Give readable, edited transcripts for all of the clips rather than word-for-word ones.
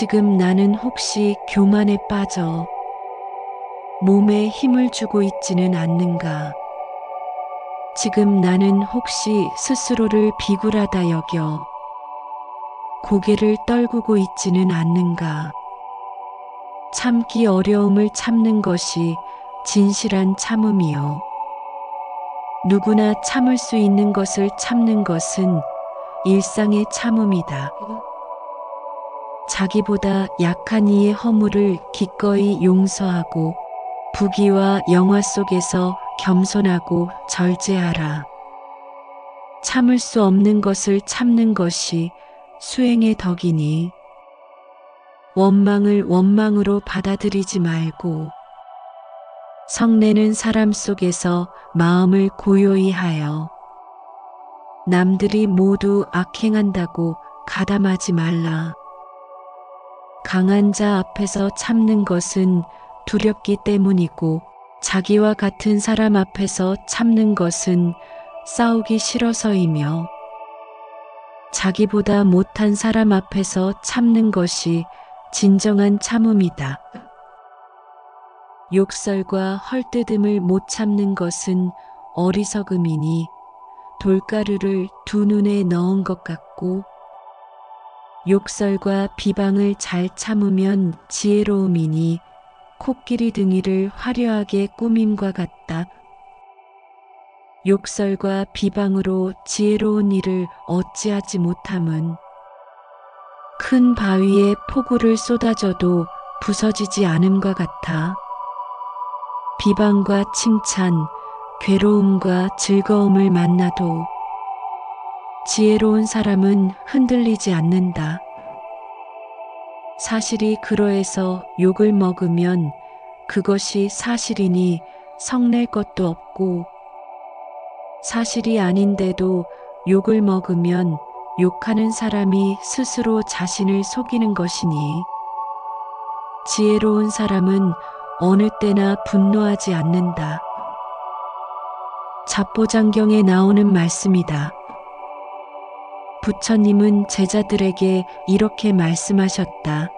지금 나는 혹시 교만에 빠져 몸에 힘을 주고 있지는 않는가? 지금 나는 혹시 스스로를 비굴하다 여겨 고개를 떨구고 있지는 않는가? 참기 어려움을 참는 것이 진실한 참음이요. 누구나 참을 수 있는 것을 참는 것은 일상의 참음이다. 자기보다 약한 이의 허물을 기꺼이 용서하고 부귀와 영화 속에서 겸손하고 절제하라. 참을 수 없는 것을 참는 것이 수행의 덕이니 원망을 원망으로 받아들이지 말고 성내는 사람 속에서 마음을 고요히 하여 남들이 모두 악행한다고 가담하지 말라. 강한 자 앞에서 참는 것은 두렵기 때문이고 자기와 같은 사람 앞에서 참는 것은 싸우기 싫어서이며 자기보다 못한 사람 앞에서 참는 것이 진정한 참음이다. 욕설과 헐뜯음을 못 참는 것은 어리석음이니 돌가루를 두 눈에 넣은 것 같고 욕설과 비방을 잘 참으면 지혜로움이니 코끼리 등이를 화려하게 꾸밈과 같다. 욕설과 비방으로 지혜로운 일을 어찌하지 못함은 큰 바위에 폭우를 쏟아져도 부서지지 않음과 같아. 비방과 칭찬, 괴로움과 즐거움을 만나도 지혜로운 사람은 흔들리지 않는다. 사실이 그러해서 욕을 먹으면 그것이 사실이니 성낼 것도 없고 사실이 아닌데도 욕을 먹으면 욕하는 사람이 스스로 자신을 속이는 것이니 지혜로운 사람은 어느 때나 분노하지 않는다. 잡보장경에 나오는 말씀이다. 부처님은 제자들에게 이렇게 말씀하셨다.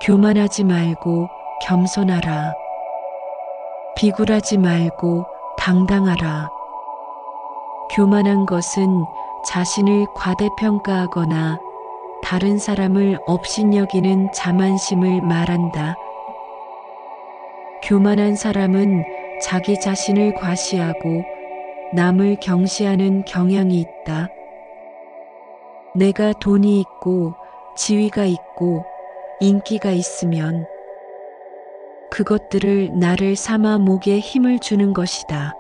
교만하지 말고 겸손하라. 비굴하지 말고 당당하라. 교만한 것은 자신을 과대평가하거나 다른 사람을 업신여기는 자만심을 말한다. 교만한 사람은 자기 자신을 과시하고 남을 경시하는 경향이 있다. 내가 돈이 있고 지위가 있고 인기가 있으면 그것들을 나를 삼아 목에 힘을 주는 것이다.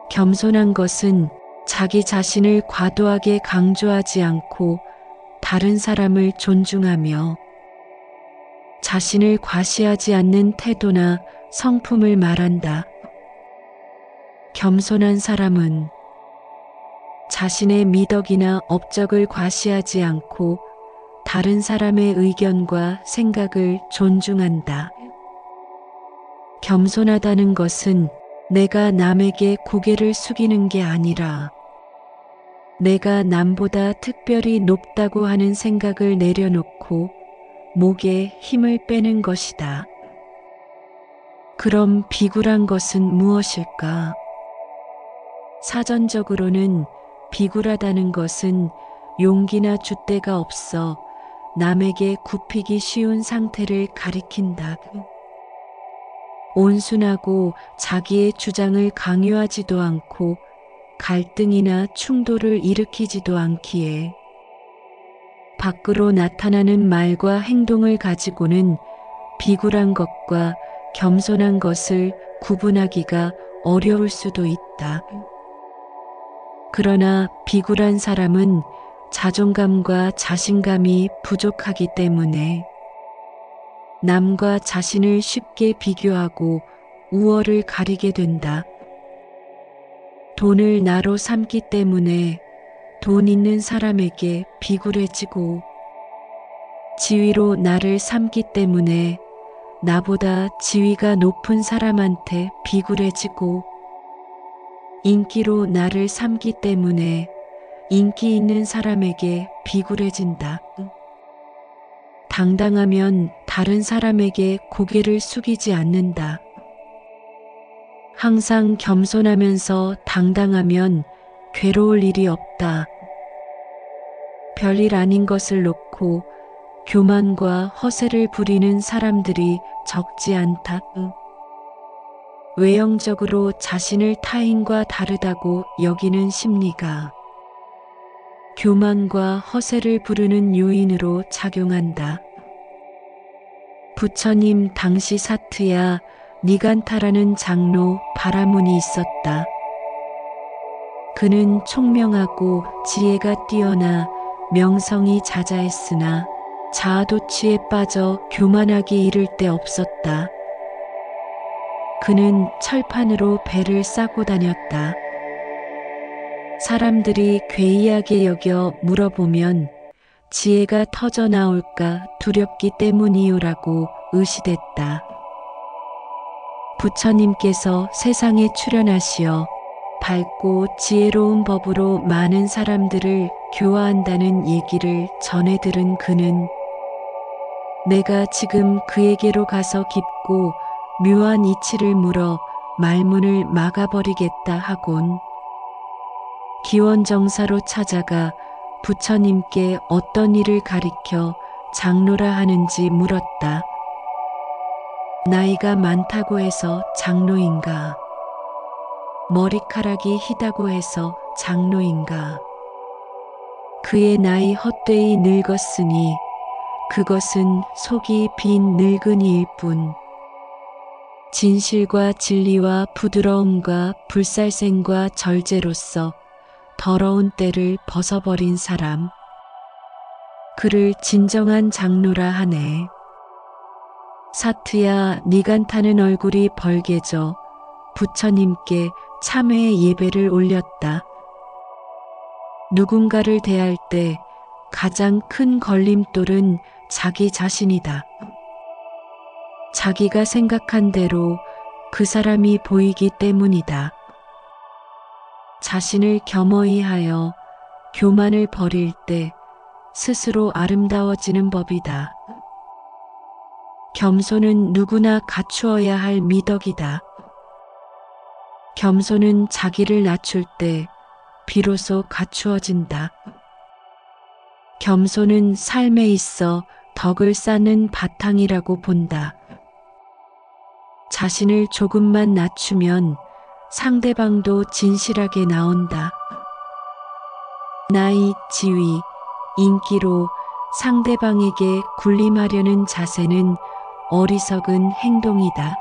겸손한 것은 자기 자신을 과도하게 강조하지 않고 다른 사람을 존중하며 자신을 과시하지 않는 태도나 성품을 말한다. 겸손한 사람은 자신의 미덕이나 업적을 과시하지 않고 다른 사람의 의견과 생각을 존중한다. 겸손하다는 것은 내가 남에게 고개를 숙이는 게 아니라 내가 남보다 특별히 높다고 하는 생각을 내려놓고 목에 힘을 빼는 것이다. 그럼 비굴한 것은 무엇일까? 사전적으로는 비굴하다는 것은 용기나 줏대가 없어 남에게 굽히기 쉬운 상태를 가리킨다. 온순하고 자기의 주장을 강요하지도 않고 갈등이나 충돌을 일으키지도 않기에 밖으로 나타나는 말과 행동을 가지고는 비굴한 것과 겸손한 것을 구분하기가 어려울 수도 있다. 그러나 비굴한 사람은 자존감과 자신감이 부족하기 때문에 남과 자신을 쉽게 비교하고 우월을 가리게 된다. 돈을 나로 삼기 때문에 돈 있는 사람에게 비굴해지고 지위로 나를 삼기 때문에 나보다 지위가 높은 사람한테 비굴해지고 인기로 나를 삼기 때문에 인기 있는 사람에게 비굴해진다. 당당하면 다른 사람에게 고개를 숙이지 않는다. 항상 겸손하면서 당당하면 괴로울 일이 없다. 별일 아닌 것을 놓고 교만과 허세를 부리는 사람들이 적지 않다. 외형적으로 자신을 타인과 다르다고 여기는 심리가 교만과 허세를 부르는 요인으로 작용한다. 부처님 당시 사트야 니간타라는 장로 바라문이 있었다. 그는 총명하고 지혜가 뛰어나 명성이 자자했으나 자아도취에 빠져 교만하기 이를 데 없었다. 그는 철판으로 배를 싸고 다녔다. 사람들이 괴이하게 여겨 물어보면 지혜가 터져 나올까 두렵기 때문이요라고 의시됐다. 부처님께서 세상에 출현하시어 밝고 지혜로운 법으로 많은 사람들을 교화한다는 얘기를 전해 들은 그는 내가 지금 그에게로 가서 깊고 묘한 이치를 물어 말문을 막아버리겠다 하곤 기원정사로 찾아가 부처님께 어떤 일을 가리켜 장로라 하는지 물었다. 나이가 많다고 해서 장로인가? 머리카락이 희다고 해서 장로인가? 그의 나이 헛되이 늙었으니 그것은 속이 빈 늙은이일 뿐. 진실과 진리와 부드러움과 불살생과 절제로서 더러운 때를 벗어버린 사람. 그를 진정한 장로라 하네. 사트야 니간타는 얼굴이 벌개져 부처님께 참회의 예배를 올렸다. 누군가를 대할 때 가장 큰 걸림돌은 자기 자신이다. 자기가 생각한 대로 그 사람이 보이기 때문이다. 자신을 겸허히 하여 교만을 버릴 때 스스로 아름다워지는 법이다. 겸손은 누구나 갖추어야 할 미덕이다. 겸손은 자기를 낮출 때 비로소 갖추어진다. 겸손은 삶에 있어 덕을 쌓는 바탕이라고 본다. 자신을 조금만 낮추면 상대방도 진실하게 나온다. 나이, 지위, 인기로 상대방에게 군림하려는 자세는 어리석은 행동이다.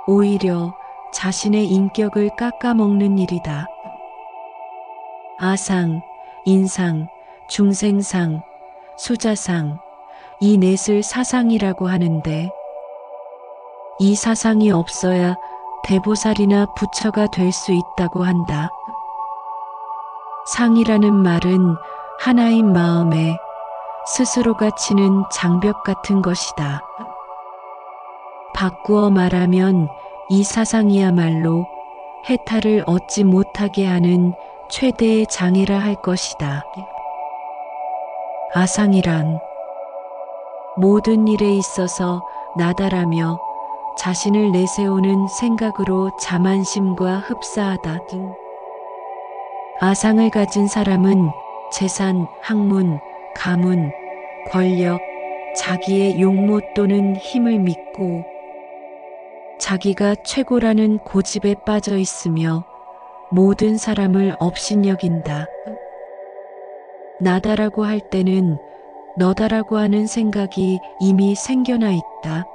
오히려 자신의 인격을 깎아먹는 일이다. 아상, 인상, 중생상, 수자상, 이 넷을 사상이라고 하는데 이 사상이 없어야 대보살이나 부처가 될 수 있다고 한다. 상이라는 말은 하나인 마음에 스스로가 치는 장벽 같은 것이다. 바꾸어 말하면 이 사상이야말로 해탈을 얻지 못하게 하는 최대의 장애라 할 것이다. 아상이란 모든 일에 있어서 나다라며 자신을 내세우는 생각으로 자만심과 흡사하다 등. 아상을 가진 사람은 재산, 학문, 가문, 권력, 자기의 용모 또는 힘을 믿고 자기가 최고라는 고집에 빠져 있으며 모든 사람을 업신여긴다. 나다라고 할 때는 너다라고 하는 생각이 이미 생겨나 있다.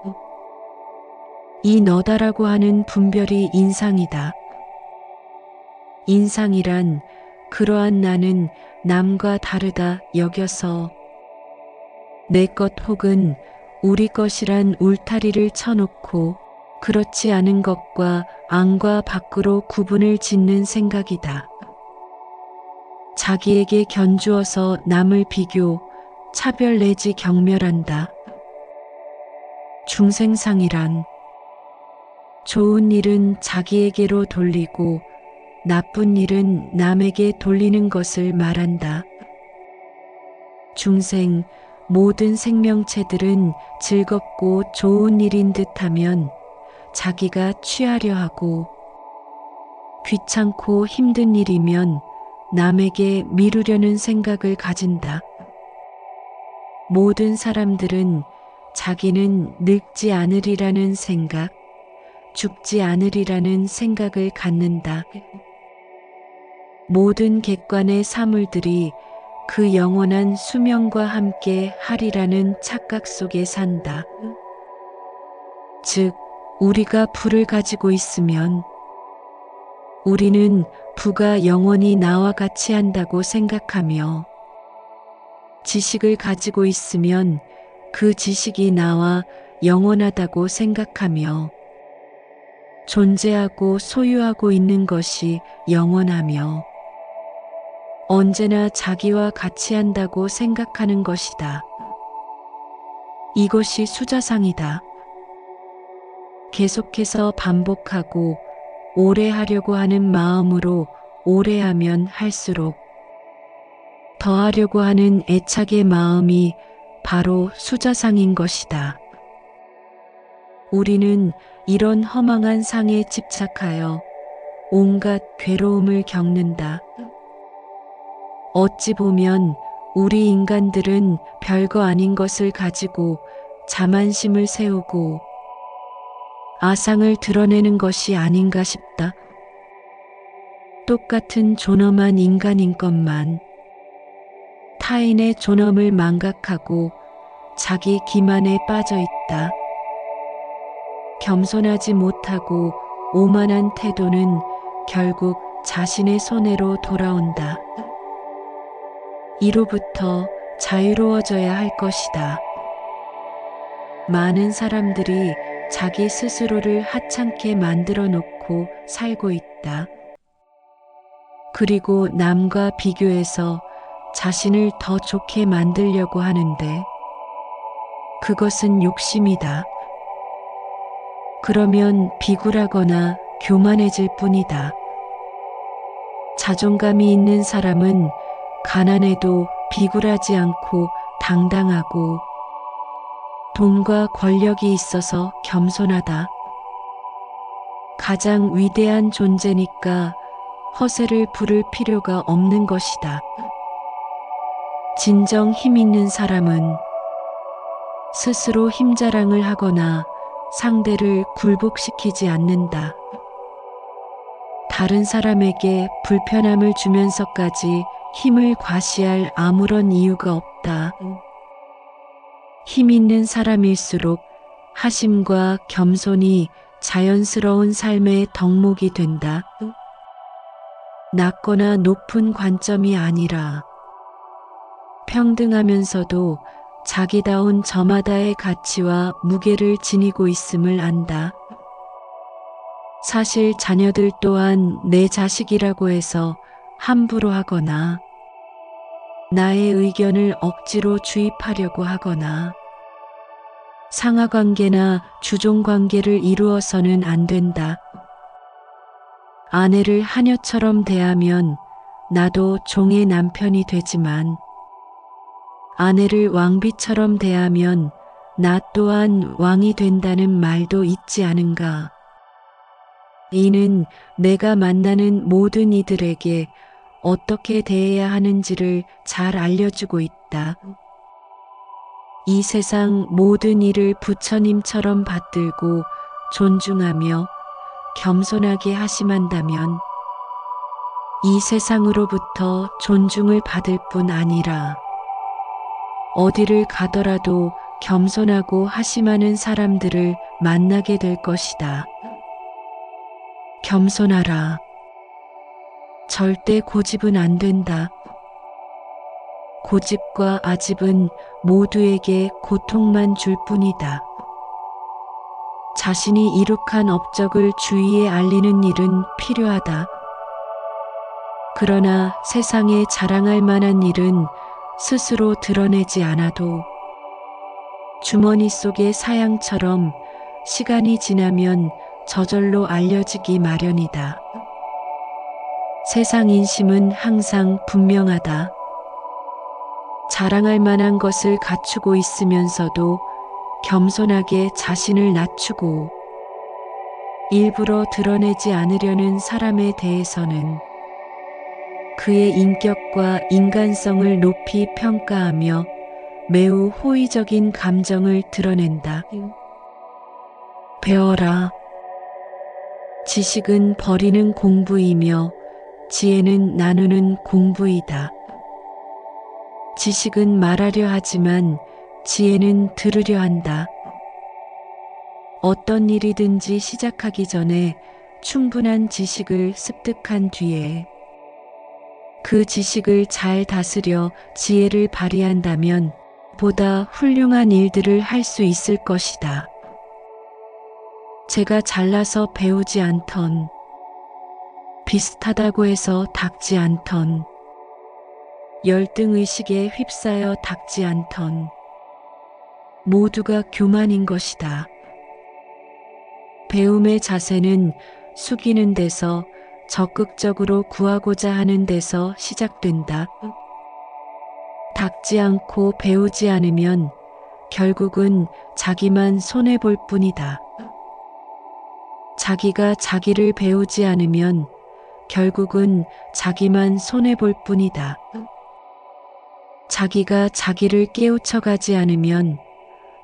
이 너다라고 하는 분별이 인상이다. 인상이란 그러한 나는 남과 다르다 여겨서 내 것 혹은 우리 것이란 울타리를 쳐놓고 그렇지 않은 것과 안과 밖으로 구분을 짓는 생각이다. 자기에게 견주어서 남을 비교, 차별 내지 경멸한다. 중생상이란 좋은 일은 자기에게로 돌리고 나쁜 일은 남에게 돌리는 것을 말한다. 중생 모든 생명체들은 즐겁고 좋은 일인 듯하면 자기가 취하려 하고, 귀찮고 힘든 일이면 남에게 미루려는 생각을 가진다. 모든 사람들은 자기는 늙지 않으리라는 생각, 죽지 않으리라는 생각을 갖는다. 모든 객관의 사물들이 그 영원한 수명과 함께 하리라는 착각 속에 산다. 즉, 우리가 부를 가지고 있으면 우리는 부가 영원히 나와 같이 한다고 생각하며, 지식을 가지고 있으면 그 지식이 나와 영원하다고 생각하며, 존재하고 소유하고 있는 것이 영원하며 언제나 자기와 같이 한다고 생각하는 것이다. 이것이 수자상이다. 계속해서 반복하고 오래 하려고 하는 마음으로 오래 하면 할수록 더 하려고 하는 애착의 마음이 바로 수자상인 것이다. 우리는 이런 허망한 상에 집착하여 온갖 괴로움을 겪는다. 어찌 보면 우리 인간들은 별거 아닌 것을 가지고 자만심을 세우고 아상을 드러내는 것이 아닌가 싶다. 똑같은 존엄한 인간인 것만 타인의 존엄을 망각하고 자기 기만에 빠져 있다. 겸손하지 못하고 오만한 태도는 결국 자신의 손해로 돌아온다. 이로부터 자유로워져야 할 것이다. 많은 사람들이 자기 스스로를 하찮게 만들어 놓고 살고 있다. 그리고 남과 비교해서 자신을 더 좋게 만들려고 하는데 그것은 욕심이다. 그러면 비굴하거나 교만해질 뿐이다. 자존감이 있는 사람은 가난해도 비굴하지 않고 당당하고 돈과 권력이 있어서 겸손하다. 가장 위대한 존재니까 허세를 부를 필요가 없는 것이다. 진정 힘 있는 사람은 스스로 힘자랑을 하거나 상대를 굴복시키지 않는다. 다른 사람에게 불편함을 주면서까지 힘을 과시할 아무런 이유가 없다. 힘 있는 사람일수록 하심과 겸손이 자연스러운 삶의 덕목이 된다. 낮거나 높은 관점이 아니라 평등하면서도 자기다운 저마다의 가치와 무게를 지니고 있음을 안다. 사실 자녀들 또한 내 자식이라고 해서 함부로 하거나 나의 의견을 억지로 주입하려고 하거나 상하관계나 주종관계를 이루어서는 안 된다. 아내를 하녀처럼 대하면 나도 종의 남편이 되지만 아내를 왕비처럼 대하면 나 또한 왕이 된다는 말도 있지 않은가. 이는 내가 만나는 모든 이들에게 어떻게 대해야 하는지를 잘 알려주고 있다. 이 세상 모든 일을 부처님처럼 받들고 존중하며 겸손하게 하심한다면 이 세상으로부터 존중을 받을 뿐 아니라 어디를 가더라도 겸손하고 하심하는 사람들을 만나게 될 것이다. 겸손하라. 절대 고집은 안 된다. 고집과 아집은 모두에게 고통만 줄 뿐이다. 자신이 이룩한 업적을 주위에 알리는 일은 필요하다. 그러나 세상에 자랑할 만한 일은 스스로 드러내지 않아도 주머니 속의 사양처럼 시간이 지나면 저절로 알려지기 마련이다. 세상 인심은 항상 분명하다. 자랑할 만한 것을 갖추고 있으면서도 겸손하게 자신을 낮추고 일부러 드러내지 않으려는 사람에 대해서는 그의 인격과 인간성을 높이 평가하며 매우 호의적인 감정을 드러낸다. 배워라. 지식은 버리는 공부이며 지혜는 나누는 공부이다. 지식은 말하려 하지만 지혜는 들으려 한다. 어떤 일이든지 시작하기 전에 충분한 지식을 습득한 뒤에 그 지식을 잘 다스려 지혜를 발휘한다면 보다 훌륭한 일들을 할 수 있을 것이다. 제가 잘나서 배우지 않던, 비슷하다고 해서 닦지 않던, 열등의식에 휩싸여 닦지 않던, 모두가 교만인 것이다. 배움의 자세는 숙이는 데서 적극적으로 구하고자 하는 데서 시작된다. 닦지 않고 배우지 않으면 결국은 자기만 손해볼 뿐이다. 자기가 자기를 배우지 않으면 결국은 자기만 손해볼 뿐이다. 자기가 자기를 깨우쳐가지 않으면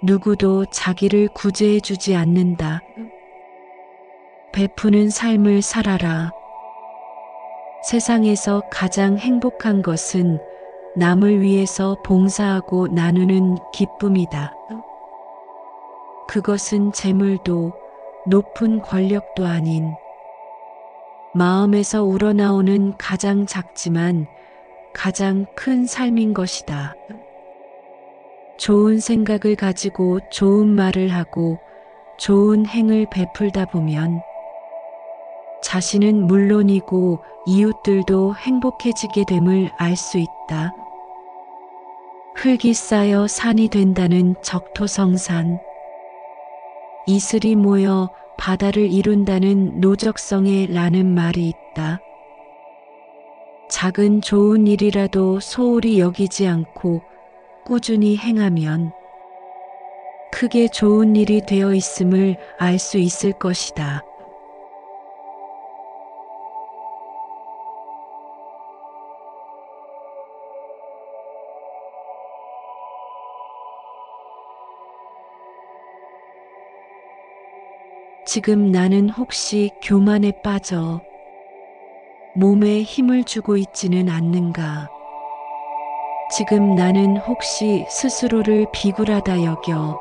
누구도 자기를 구제해주지 않는다. 베푸는 삶을 살아라. 세상에서 가장 행복한 것은 남을 위해서 봉사하고 나누는 기쁨이다. 그것은 재물도 높은 권력도 아닌 마음에서 우러나오는 가장 작지만 가장 큰 삶인 것이다. 좋은 생각을 가지고 좋은 말을 하고 좋은 행을 베풀다 보면 자신은 물론이고 이웃들도 행복해지게 됨을 알 수 있다. 흙이 쌓여 산이 된다는 적토성산, 이슬이 모여 바다를 이룬다는 노적성에 라는 말이 있다. 작은 좋은 일이라도 소홀히 여기지 않고 꾸준히 행하면 크게 좋은 일이 되어 있음을 알 수 있을 것이다. 지금 나는 혹시 교만에 빠져 몸에 힘을 주고 있지는 않는가? 지금 나는 혹시 스스로를 비굴하다 여겨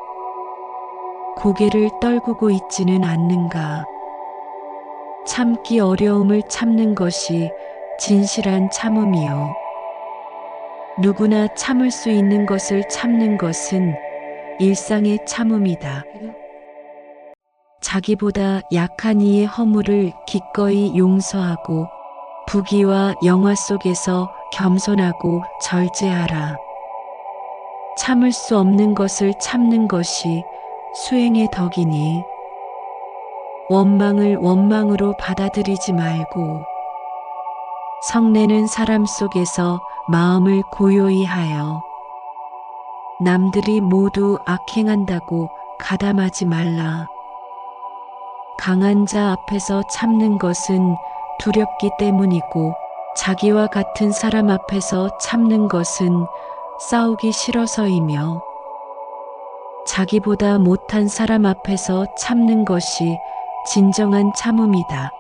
고개를 떨구고 있지는 않는가? 참기 어려움을 참는 것이 진실한 참음이요. 누구나 참을 수 있는 것을 참는 것은 일상의 참음이다. 자기보다 약한 이의 허물을 기꺼이 용서하고 부귀와 영화 속에서 겸손하고 절제하라. 참을 수 없는 것을 참는 것이 수행의 덕이니 원망을 원망으로 받아들이지 말고 성내는 사람 속에서 마음을 고요히 하여 남들이 모두 악행한다고 가담하지 말라. 강한 자 앞에서 참는 것은 두렵기 때문이고 자기와 같은 사람 앞에서 참는 것은 싸우기 싫어서이며 자기보다 못한 사람 앞에서 참는 것이 진정한 참음이다.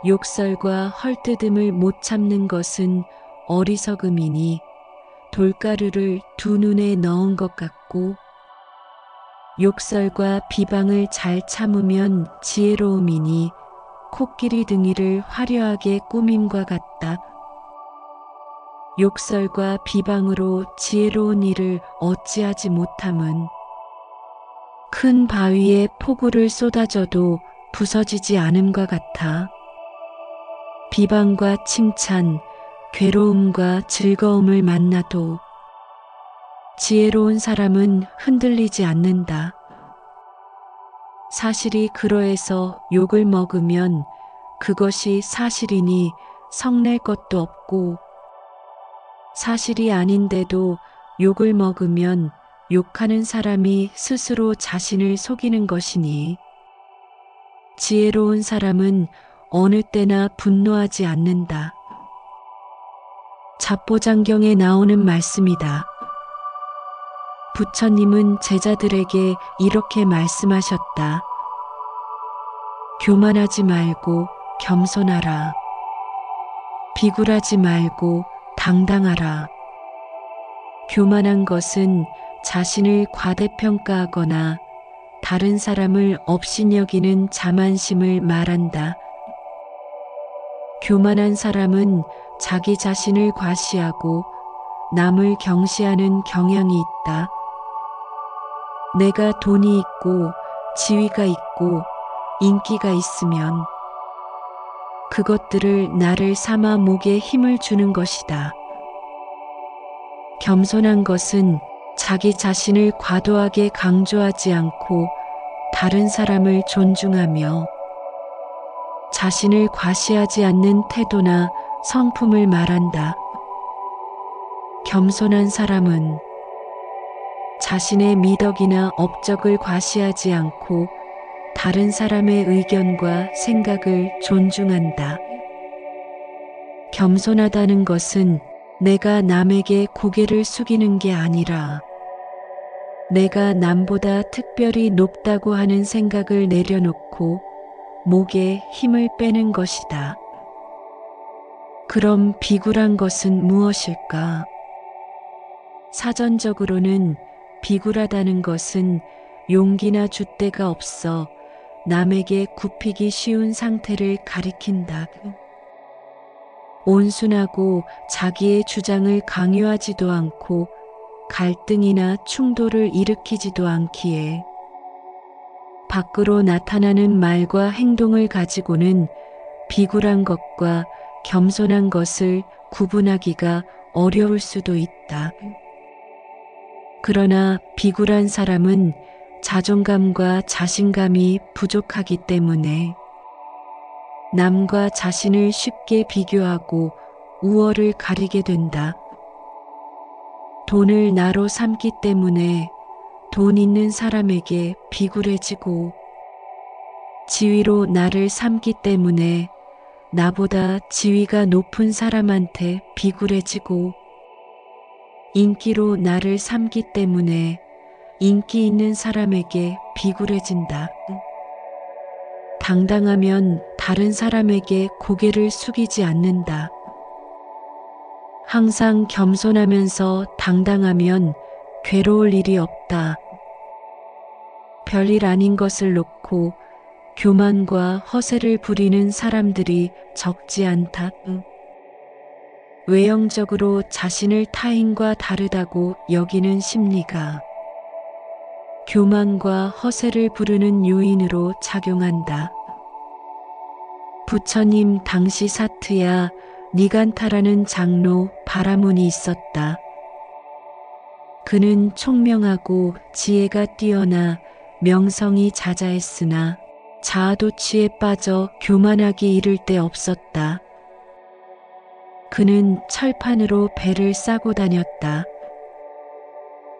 욕설과 헐뜯음을 못 참는 것은 어리석음이니 돌가루를 두 눈에 넣은 것 같고 욕설과 비방을 잘 참으면 지혜로움이니 코끼리 등이를 화려하게 꾸밈과 같다. 욕설과 비방으로 지혜로운 일을 어찌하지 못함은 큰 바위에 폭우를 쏟아져도 부서지지 않음과 같아. 비방과 칭찬, 괴로움과 즐거움을 만나도 지혜로운 사람은 흔들리지 않는다. 사실이 그러해서 욕을 먹으면 그것이 사실이니 성낼 것도 없고, 사실이 아닌데도 욕을 먹으면 욕하는 사람이 스스로 자신을 속이는 것이니, 지혜로운 사람은 어느 때나 분노하지 않는다. 잡보장경에 나오는 말씀이다. 부처님은 제자들에게 이렇게 말씀하셨다. 교만하지 말고 겸손하라. 비굴하지 말고 당당하라. 교만한 것은 자신을 과대평가하거나 다른 사람을 업신여기는 자만심을 말한다. 교만한 사람은 자기 자신을 과시하고 남을 경시하는 경향이 있다. 내가 돈이 있고 지위가 있고 인기가 있으면 그것들을 나를 삼아 목에 힘을 주는 것이다. 겸손한 것은 자기 자신을 과도하게 강조하지 않고 다른 사람을 존중하며 자신을 과시하지 않는 태도나 성품을 말한다. 겸손한 사람은 자신의 미덕이나 업적을 과시하지 않고 다른 사람의 의견과 생각을 존중한다. 겸손하다는 것은 내가 남에게 고개를 숙이는 게 아니라 내가 남보다 특별히 높다고 하는 생각을 내려놓고 목에 힘을 빼는 것이다. 그럼 비굴한 것은 무엇일까? 사전적으로는 비굴하다는 것은 용기나 줏대가 없어 남에게 굽히기 쉬운 상태를 가리킨다. 온순하고 자기의 주장을 강요하지도 않고 갈등이나 충돌을 일으키지도 않기에 밖으로 나타나는 말과 행동을 가지고는 비굴한 것과 겸손한 것을 구분하기가 어려울 수도 있다. 그러나 비굴한 사람은 자존감과 자신감이 부족하기 때문에 남과 자신을 쉽게 비교하고 우월을 가리게 된다. 돈을 나로 삼기 때문에 돈 있는 사람에게 비굴해지고 지위로 나를 삼기 때문에 나보다 지위가 높은 사람한테 비굴해지고 인기로 나를 삼기 때문에 인기 있는 사람에게 비굴해진다. 당당하면 다른 사람에게 고개를 숙이지 않는다. 항상 겸손하면서 당당하면 괴로울 일이 없다. 별일 아닌 것을 놓고 교만과 허세를 부리는 사람들이 적지 않다. 외형적으로 자신을 타인과 다르다고 여기는 심리가 교만과 허세를 부르는 요인으로 작용한다. 부처님 당시 사트야 니간타라는 장로 바라문이 있었다. 그는 총명하고 지혜가 뛰어나 명성이 자자했으나 자아도취에 빠져 교만하기 이를 데 없었다. 그는 철판으로 배를 싸고 다녔다.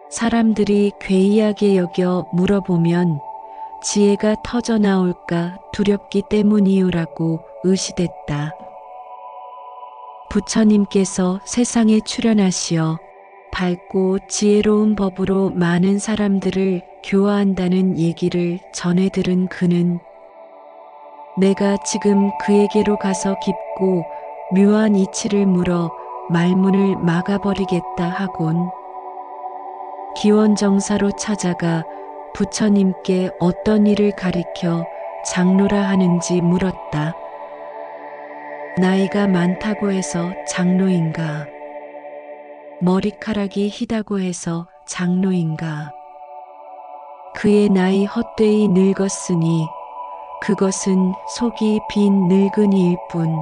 사람들이 괴이하게 여겨 물어보면 지혜가 터져 나올까 두렵기 때문이요라고 의시됐다. 부처님께서 세상에 출현하시어 밝고 지혜로운 법으로 많은 사람들을 교화한다는 얘기를 전해 들은 그는 내가 지금 그에게로 가서 깊고 묘한 이치를 물어 말문을 막아버리겠다 하곤 기원정사로 찾아가 부처님께 어떤 일을 가리켜 장로라 하는지 물었다. 나이가 많다고 해서 장로인가? 머리카락이 희다고 해서 장로인가? 그의 나이 헛되이 늙었으니 그것은 속이 빈 늙은이일 뿐.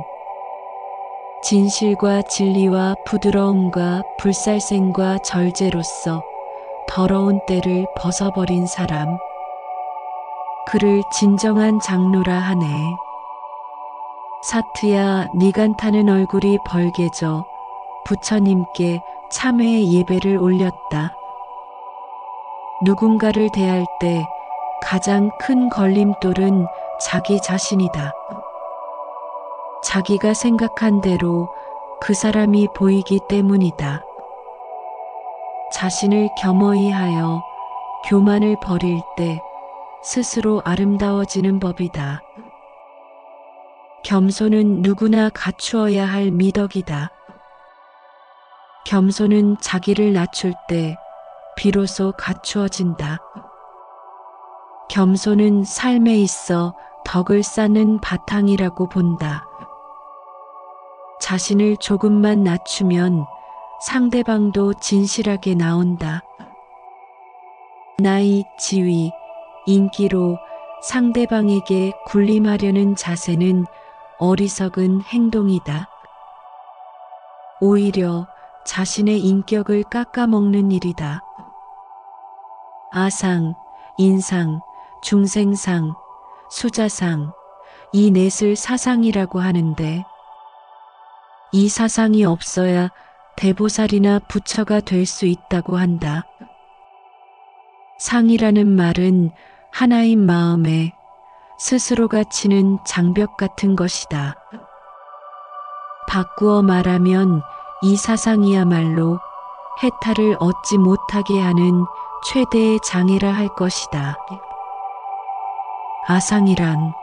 진실과 진리와 부드러움과 불살생과 절제로서 더러운 때를 벗어버린 사람. 그를 진정한 장로라 하네. 사트야 니간타는 얼굴이 벌개져 부처님께 참회의 예배를 올렸다. 누군가를 대할 때 가장 큰 걸림돌은 자기 자신이다. 자기가 생각한 대로 그 사람이 보이기 때문이다. 자신을 겸허히 하여 교만을 버릴 때 스스로 아름다워지는 법이다. 겸손은 누구나 갖추어야 할 미덕이다. 겸손은 자기를 낮출 때 비로소 갖추어진다. 겸손은 삶에 있어 덕을 쌓는 바탕이라고 본다. 자신을 조금만 낮추면 상대방도 진실하게 나온다. 나이, 지위, 인기로 상대방에게 군림하려는 자세는 어리석은 행동이다. 오히려 자신의 인격을 깎아먹는 일이다. 아상, 인상, 중생상, 수자상, 이 넷을 사상이라고 하는데 이 사상이 없어야 대보살이나 부처가 될 수 있다고 한다. 상이라는 말은 하나인 마음에 스스로가 치는 장벽 같은 것이다. 바꾸어 말하면 이 사상이야말로 해탈을 얻지 못하게 하는 최대의 장애라 할 것이다. 아상이란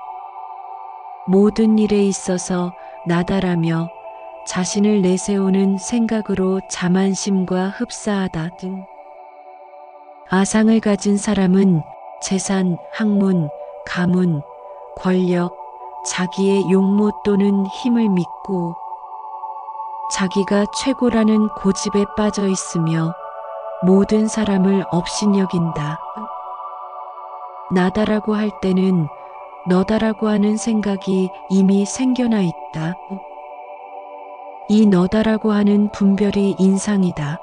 모든 일에 있어서 나다라며 자신을 내세우는 생각으로 자만심과 흡사하다 등. 아상을 가진 사람은 재산, 학문, 가문, 권력, 자기의 용모 또는 힘을 믿고 자기가 최고라는 고집에 빠져 있으며 모든 사람을 업신여긴다. 나다라고 할 때는 너다라고 하는 생각이 이미 생겨나 있다. 이 너다라고 하는 분별이 인상이다.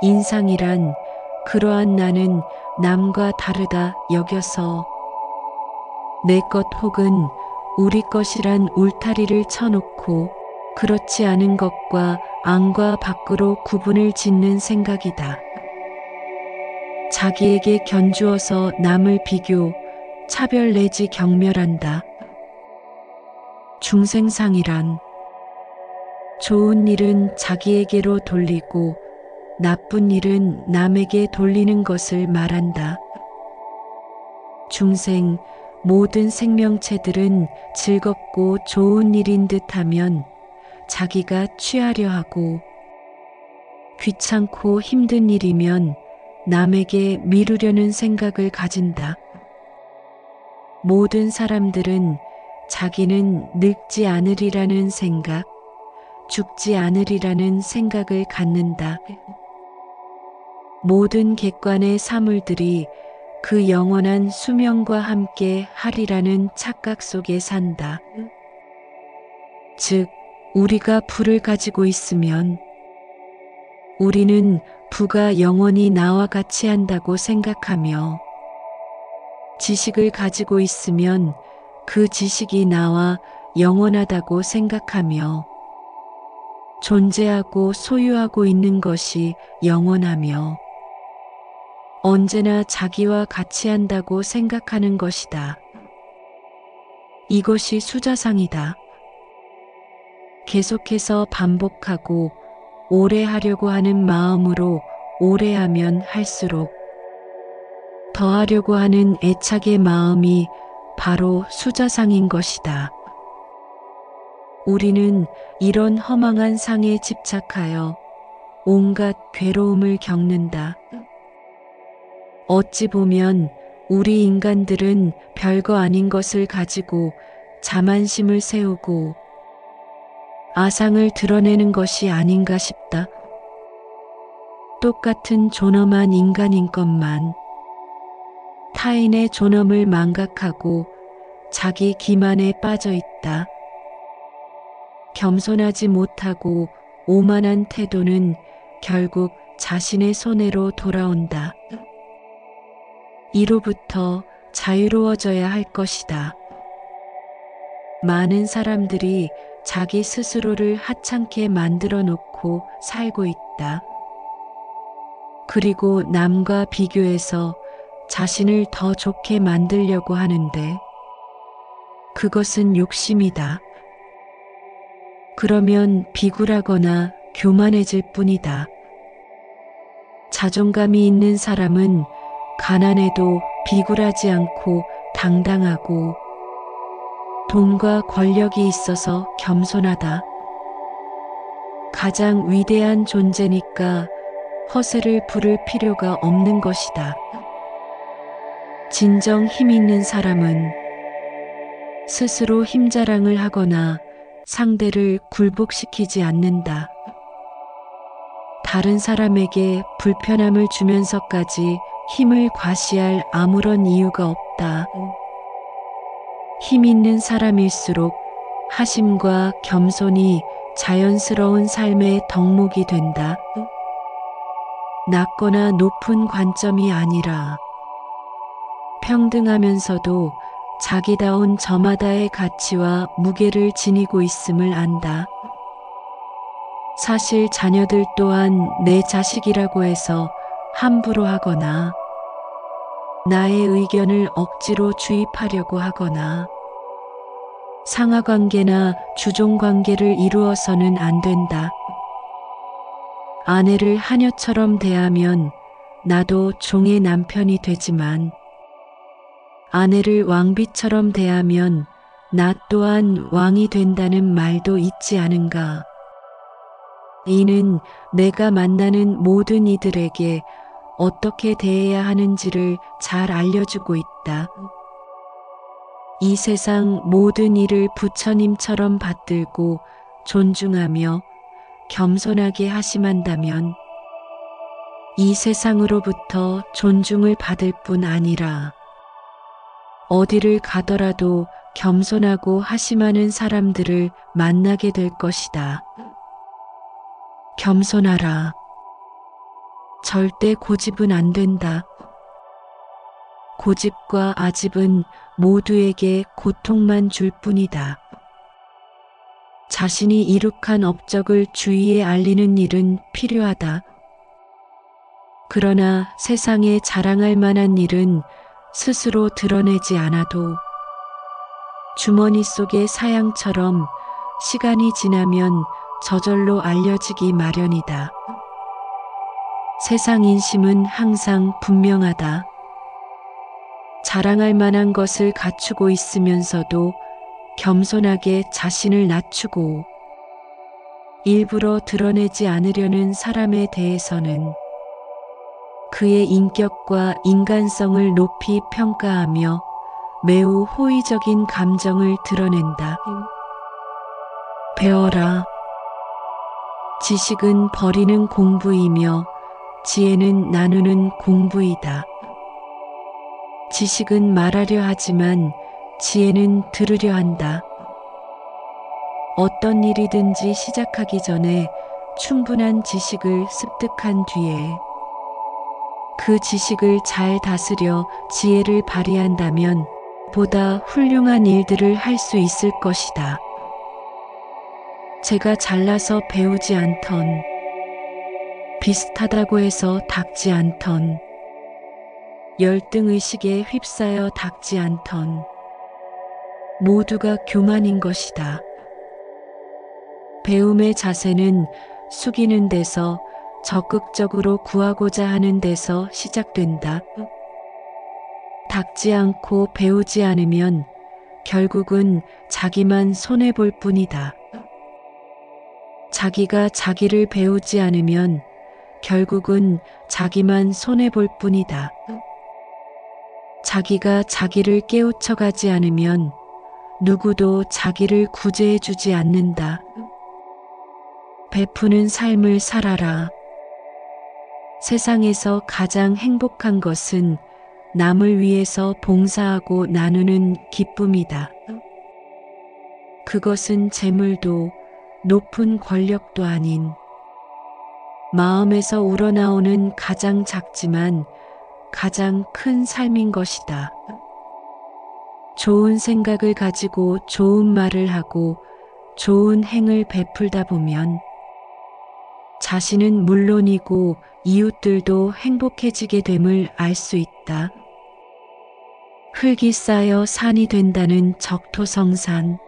인상이란 그러한 나는 남과 다르다 여겨서 내 것 혹은 우리 것이란 울타리를 쳐놓고 그렇지 않은 것과 안과 밖으로 구분을 짓는 생각이다. 자기에게 견주어서 남을 비교, 차별 내지 경멸한다. 중생상이란 좋은 일은 자기에게로 돌리고 나쁜 일은 남에게 돌리는 것을 말한다. 중생, 모든 생명체들은 즐겁고 좋은 일인 듯하면 자기가 취하려 하고 귀찮고 힘든 일이면 남에게 미루려는 생각을 가진다. 모든 사람들은 자기는 늙지 않으리라는 생각, 죽지 않으리라는 생각을 갖는다. 모든 객관의 사물들이 그 영원한 수명과 함께 하리라는 착각 속에 산다. 즉, 우리가 부를 가지고 있으면 우리는 부가 영원히 나와 같이 한다고 생각하며 지식을 가지고 있으면 그 지식이 나와 영원하다고 생각하며 존재하고 소유하고 있는 것이 영원하며 언제나 자기와 같이 한다고 생각하는 것이다. 이것이 수자상이다. 계속해서 반복하고 오래 하려고 하는 마음으로 오래 하면 할수록 더 하려고 하는 애착의 마음이 바로 수자상인 것이다. 우리는 이런 허망한 상에 집착하여 온갖 괴로움을 겪는다. 어찌 보면 우리 인간들은 별거 아닌 것을 가지고 자만심을 세우고 아상을 드러내는 것이 아닌가 싶다. 똑같은 존엄한 인간인 것만 타인의 존엄을 망각하고 자기 기만에 빠져 있다. 겸손하지 못하고 오만한 태도는 결국 자신의 손해로 돌아온다. 이로부터 자유로워져야 할 것이다. 많은 사람들이 자기 스스로를 하찮게 만들어 놓고 살고 있다. 그리고 남과 비교해서 자신을 더 좋게 만들려고 하는데 그것은 욕심이다. 그러면 비굴하거나 교만해질 뿐이다. 자존감이 있는 사람은 가난해도 비굴하지 않고 당당하고 돈과 권력이 있어서 겸손하다. 가장 위대한 존재니까 허세를 부를 필요가 없는 것이다. 진정 힘 있는 사람은 스스로 힘자랑을 하거나 상대를 굴복시키지 않는다. 다른 사람에게 불편함을 주면서까지 힘을 과시할 아무런 이유가 없다. 힘 있는 사람일수록 하심과 겸손이 자연스러운 삶의 덕목이 된다. 낮거나 높은 관점이 아니라 평등하면서도 자기다운 저마다의 가치와 무게를 지니고 있음을 안다. 사실 자녀들 또한 내 자식이라고 해서 함부로 하거나 나의 의견을 억지로 주입하려고 하거나 상하관계나 주종관계를 이루어서는 안 된다. 아내를 하녀처럼 대하면 나도 종의 남편이 되지만 아내를 왕비처럼 대하면 나 또한 왕이 된다는 말도 있지 않은가. 이는 내가 만나는 모든 이들에게 어떻게 대해야 하는지를 잘 알려주고 있다. 이 세상 모든 일을 부처님처럼 받들고 존중하며 겸손하게 하심한다면 이 세상으로부터 존중을 받을 뿐 아니라 어디를 가더라도 겸손하고 하심하는 사람들을 만나게 될 것이다. 겸손하라. 절대 고집은 안 된다. 고집과 아집은 모두에게 고통만 줄 뿐이다. 자신이 이룩한 업적을 주위에 알리는 일은 필요하다. 그러나 세상에 자랑할 만한 일은 스스로 드러내지 않아도 주머니 속의 사양처럼 시간이 지나면 저절로 알려지기 마련이다. 세상 인심은 항상 분명하다. 자랑할 만한 것을 갖추고 있으면서도 겸손하게 자신을 낮추고 일부러 드러내지 않으려는 사람에 대해서는 그의 인격과 인간성을 높이 평가하며 매우 호의적인 감정을 드러낸다. 배워라. 지식은 버리는 공부이며 지혜는 나누는 공부이다. 지식은 말하려 하지만 지혜는 들으려 한다. 어떤 일이든지 시작하기 전에 충분한 지식을 습득한 뒤에 그 지식을 잘 다스려 지혜를 발휘한다면 보다 훌륭한 일들을 할 수 있을 것이다. 제가 잘나서 배우지 않던, 비슷하다고 해서 닦지 않던, 열등의식에 휩싸여 닦지 않던 모두가 교만인 것이다. 배움의 자세는 숙이는 데서 적극적으로 구하고자 하는 데서 시작된다. 닦지 않고 배우지 않으면 결국은 자기만 손해볼 뿐이다. 자기가 자기를 배우지 않으면 결국은 자기만 손해볼 뿐이다. 자기가 자기를 깨우쳐가지 않으면 누구도 자기를 구제해주지 않는다. 베푸는 삶을 살아라. 세상에서 가장 행복한 것은 남을 위해서 봉사하고 나누는 기쁨이다. 그것은 재물도 높은 권력도 아닌 마음에서 우러나오는 가장 작지만 가장 큰 삶인 것이다. 좋은 생각을 가지고 좋은 말을 하고 좋은 행을 베풀다 보면 자신은 물론이고 이웃들도 행복해지게 됨을 알 수 있다. 흙이 쌓여 산이 된다는 적토성산,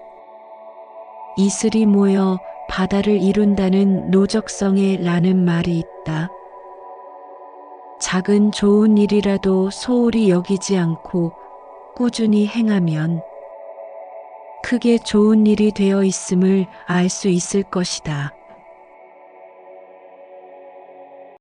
이슬이 모여 바다를 이룬다는 노적성에 라는 말이 있다. 작은 좋은 일이라도 소홀히 여기지 않고 꾸준히 행하면 크게 좋은 일이 되어 있음을 알 수 있을 것이다.